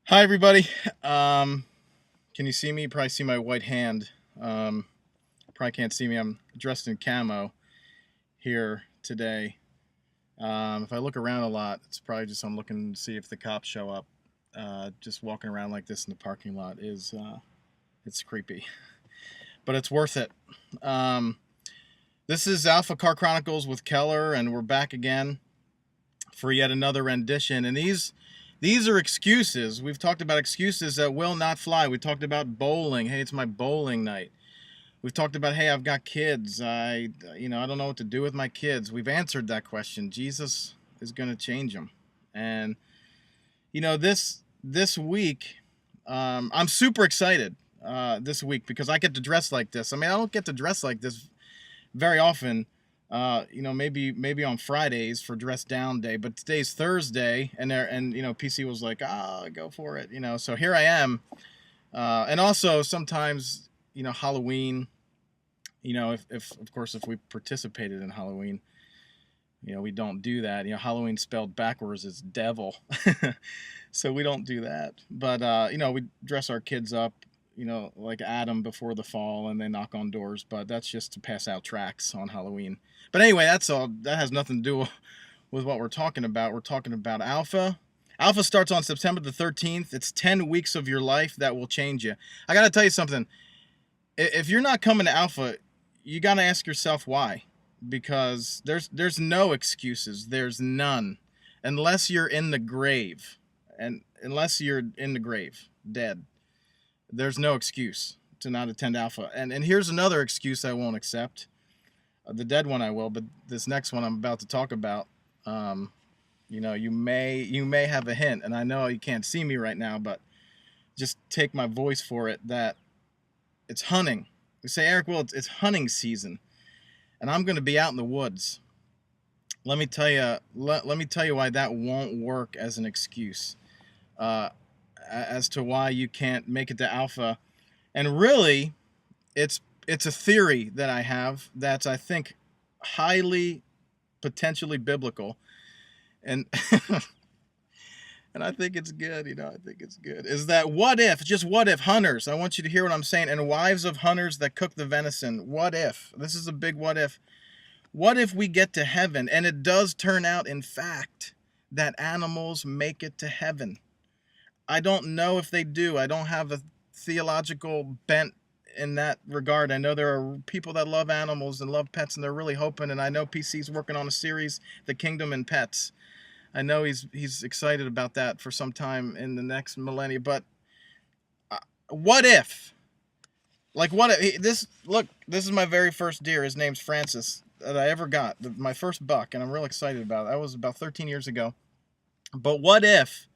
Hi, everybody. Can you see me? You probably see my white hand. Probably can't see me. I'm dressed in camo here today. If I look around a lot, it's probably just I'm looking to see if the cops show up. Just walking around like this in the parking lot is it's creepy, but it's worth it. Um, this is Alpha Car Chronicles with Keller, and we're back again for yet another rendition. And these are excuses. We've talked about excuses that will not fly. We talked about bowling. Hey, it's my bowling night. We've talked about, hey, I've got kids. I don't know what to do with my kids. We've answered that question. Jesus is going to change them. And this week, I'm super excited this week because I get to dress like this. I mean, I don't get to dress like this very often. Maybe on Fridays for dress down day, but today's Thursday, and PC was like, go for it. So here I am. And also sometimes, Halloween, if of course, if we participated in Halloween, we don't do that. Halloween spelled backwards is devil. So we don't do that. But, we dress our kids up, like Adam before the fall, and they knock on doors. But that's just to pass out tracts on Halloween. But anyway, that's all. That has nothing to do with what we're talking about. We're talking about Alpha. Alpha starts on September the 13th. It's 10 weeks of your life that will change you. I got to tell you something. If you're not coming to Alpha, you got to ask yourself why. Because there's no excuses. There's none. Unless you're in the grave. And unless you're in the grave, dead, there's no excuse to not attend Alpha. And here's another excuse I won't accept. The dead one I will, but this next one I'm about to talk about, you may have a hint, and I know you can't see me right now, but just take my voice for it that it's hunting. You say, Eric, well, it's hunting season, and I'm going to be out in the woods. Let me tell you. Let me tell you why that won't work as an excuse, as to why you can't make it to Alpha. And really, it's a theory that I have that's, I think, highly potentially biblical, and and I think it's good. I think it's good. Is that what if? Just what if hunters? I want you to hear what I'm saying. And wives of hunters that cook the venison. What if? This is a big what if. What if we get to heaven and it does turn out, in fact, that animals make it to heaven? I don't know if they do. I don't have a theological bent in that regard. I know there are people that love animals and love pets, and they're really hoping. And I know PC's working on a series, The Kingdom and Pets. I know he's excited about that for some time in the next millennia. But what if? Like, what if this? Look, this is my very first deer. His name's Francis that I ever got. My first buck, and I'm real excited about it. That was about 13 years ago. But what if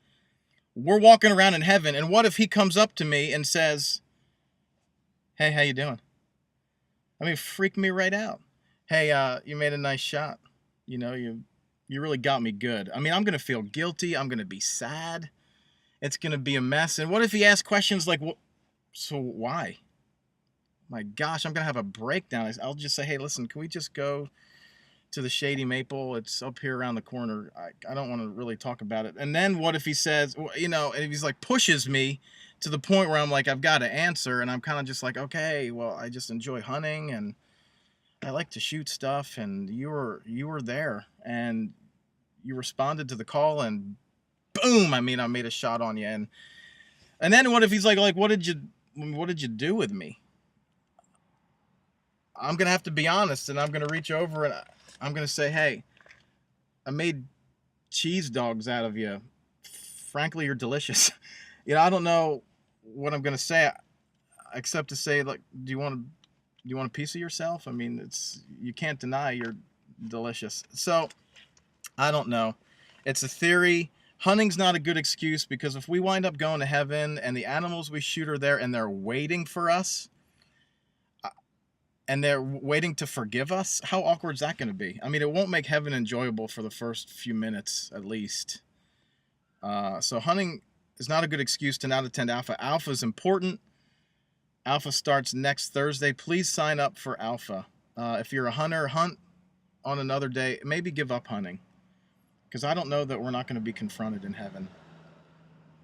we're walking around in heaven, and what if he comes up to me and says, "Hey, how you doing?" I mean, freak me right out. Hey, you made a nice shot. You really got me good. I mean, I'm gonna feel guilty. I'm gonna be sad. It's gonna be a mess. And what if he asks questions like, "So why?" My gosh, I'm gonna have a breakdown. I'll just say, "Hey, listen, can we just go to the Shady Maple? It's up here around the corner. I don't want to really talk about it." And then what if he says, and if he's like pushes me to the point where I'm like, I've got to answer, and I'm kind of just like, okay, well, I just enjoy hunting and I like to shoot stuff, and you were there and you responded to the call, and boom, I mean, I made a shot on you, and then what if he's like, what did you do with me? I'm gonna have to be honest, and I'm gonna reach over and I'm gonna say, hey, I made cheese dogs out of you. Frankly, you're delicious. I don't know what I'm gonna say, except to say, like, do you want a piece of yourself? I mean, you can't deny you're delicious. So I don't know. It's a theory. Hunting's not a good excuse, because if we wind up going to heaven and the animals we shoot are there and they're waiting for us, and they're waiting to forgive us, how awkward is that going to be? I mean, it won't make heaven enjoyable for the first few minutes, at least. So hunting is not a good excuse to not attend Alpha. Alpha is important. Alpha starts next Thursday. Please sign up for Alpha. If you're a hunter, hunt on another day. Maybe give up hunting, because I don't know that we're not going to be confronted in heaven.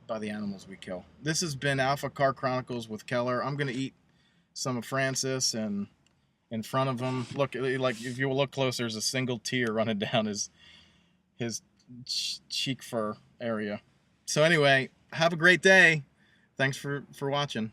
by the animals we kill. This has been Alpha Car Chronicles with Keller. I'm gonna eat some of Francis, and in front of him, look, like if you look closer, there's a single tear running down his cheek fur area. So anyway, have a great day. Thanks for watching.